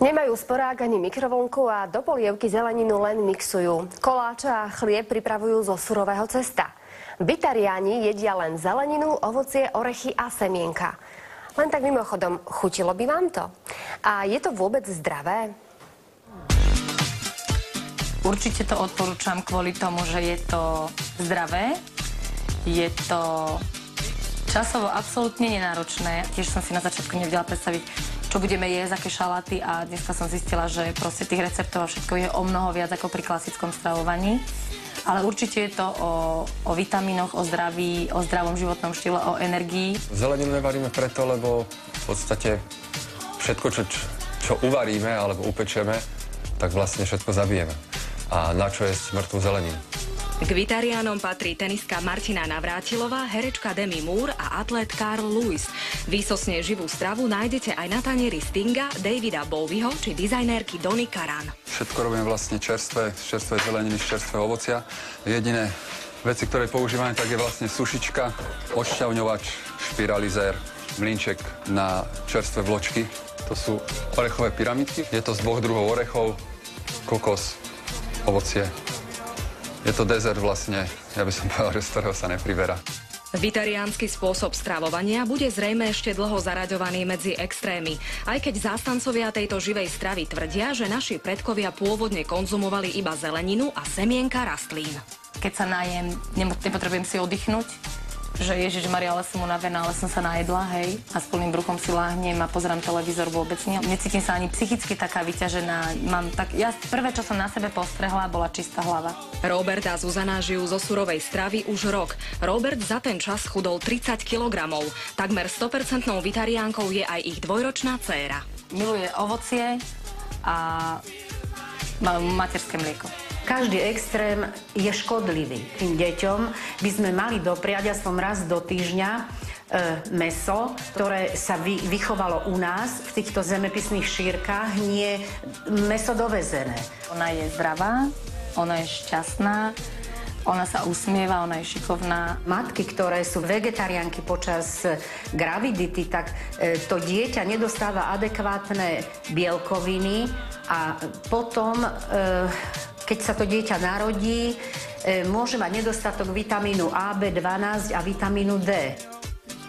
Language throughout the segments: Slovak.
Nemajú sporák ani mikrovlnku a do polievky zeleninu len mixujú. Koláče a chlieb pripravujú zo surového cesta. Vitariáni jedia len zeleninu, ovocie, orechy a semienka. Len tak mimochodom, chutilo by vám to? A je to vôbec zdravé? Určite to odporúčam kvôli tomu, že je to zdravé, je to časovo absolútne nenáročné. Tiež som si na začiatku nevedela predstaviť, čo budeme jesť, aké šaláty, a dneska som zistila, že proste tých receptov a všetko je o mnoho viac ako pri klasickom stravovaní. Ale určite je to o vitamínoch, o zdraví, o zdravom životnom štýle, o energii. Zeleninu nevaríme preto, lebo v podstate všetko, čo uvaríme alebo upečieme, tak vlastne všetko zabijeme. A na čo jesť mŕtvú zeleninu? K vitariánom patrí tenistka Martina Navrátilová, herečka Demi Moore a atlét Carl Lewis. Výsostne živú stravu nájdete aj na tanieri Stinga, Davida Bowieho či dizajnérky Donny Karan. Všetko robíme vlastne čerstvé zeleniny, z čerstvého ovocia. Jediné veci, ktoré používame, tak je vlastne sušička, odšťavňovač, špiralizér, mlynček na čerstvé vločky. To sú orechové pyramidky. Je to z 2 druhov orechov, kokos, ovocie. Je to dezert vlastne, ja by som povedal, že z ktorého sa nepriberá. Vitariánsky spôsob stravovania bude zrejme ešte dlho zaraďovaný medzi extrémy. Aj keď zástancovia tejto živej stravy tvrdia, že naši predkovia pôvodne konzumovali iba zeleninu a semienka rastlín. Keď sa najem, nepotrebujem si oddychnúť, že Ježišmaria, ale som unavená, ale som sa najedla, hej, a s plným bruchom si láhnem a pozerám televízor, vôbec nie. Necítim sa ani psychicky taká vyťažená. Prvé, čo som na sebe postrehla, bola čistá hlava. Robert a Zuzana žijú zo surovej stravy už rok. Robert za ten čas chudol 30 kg. Takmer 100% vitariánkou je aj ich dvojročná dcéra. Miluje ovocie a materské mlieko. Každý extrém je škodlivý. Tým deťom by sme mali dopriať aspoň raz do týždňa mäso, ktoré sa vychovalo u nás v týchto zemepisných šírkach, nie mäso dovezené. Ona je zdravá, ona je šťastná, ona sa usmieva, ona je šikovná. Matky, ktoré sú vegetariánky počas gravidity, tak to dieťa nedostáva adekvátne bielkoviny a potom, keď sa to dieťa narodí, môže mať nedostatok vitamínu A, B12 a vitamínu D.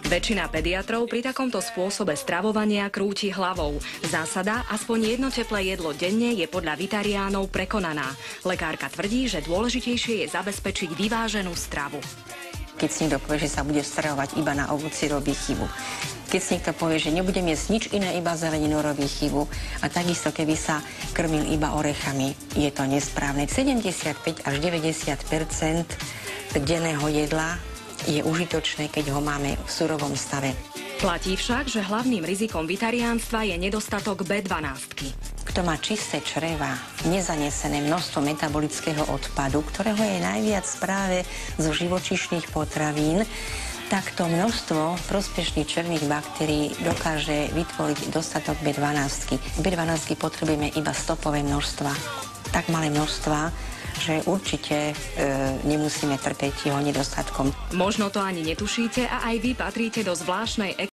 Väčšina pediatrov pri takomto spôsobe stravovania krúti hlavou. Zásada aspoň jedno teplé jedlo denne je podľa vitariánov prekonaná. Lekárka tvrdí, že dôležitejšie je zabezpečiť vyváženú stravu. Keď si niekto povie, že sa bude stravovať iba na ovoci, robí chybu. Keď si niekto povie, že nebudem jesť nič iné, iba zeleninu, robí chybu. A takisto, keby sa krmil iba orechami, je to nesprávne. 75 až 90% denného jedla je užitočné, keď ho máme v surovom stave. Platí však, že hlavným rizikom vitariánstva je nedostatok B12. Kto má čisté čreva, nezanesené množstvo metabolického odpadu, ktorého je najviac práve zo živočíšnych potravín, tak to množstvo prospešných černých baktérií dokáže vytvoriť dostatok B12. B12 potrebujeme iba stopové množstva. Tak malé množstva, že určite nemusíme trpieť jeho nedostatkom. Možno to ani netušíte a aj vy patríte do zvláštnej